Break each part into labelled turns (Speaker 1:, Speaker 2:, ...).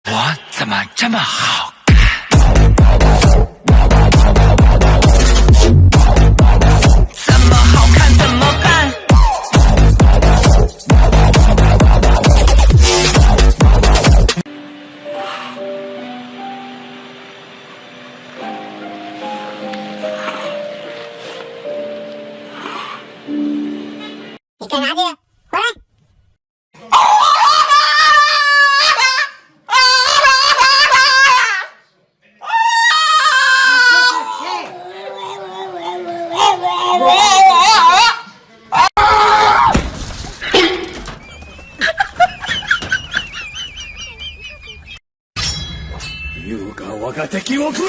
Speaker 1: 我怎么这么好？怎么好看怎么办？
Speaker 2: 你干啥去？回来！
Speaker 3: 優雅我が敵を食う。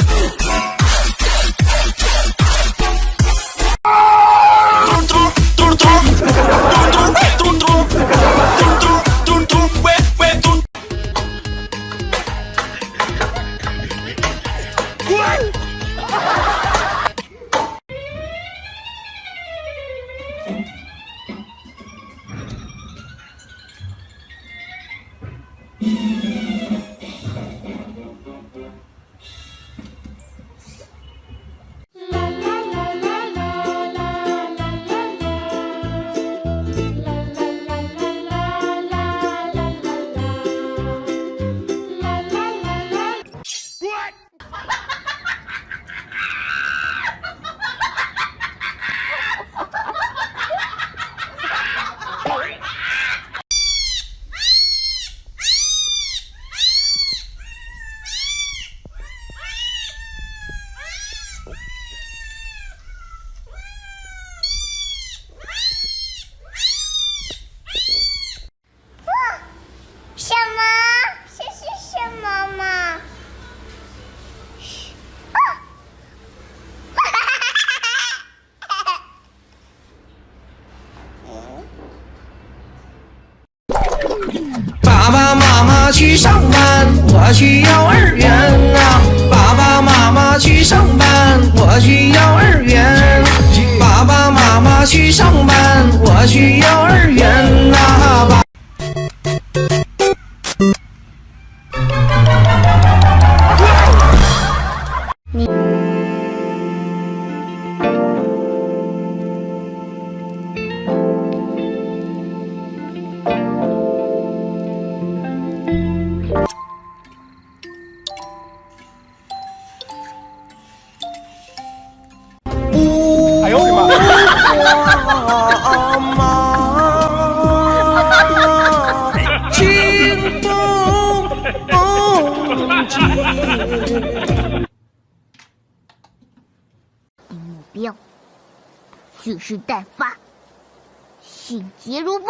Speaker 2: 什么？这是什么嘛？
Speaker 4: 爸爸妈妈去上班，我去幼儿园啊！爸爸妈妈去上班，我去幼儿园。爸爸妈妈去上班，我去幼儿园啊！
Speaker 3: 哎呦我的妈！
Speaker 4: 清风
Speaker 2: 目标蓄势待发，迅捷如风。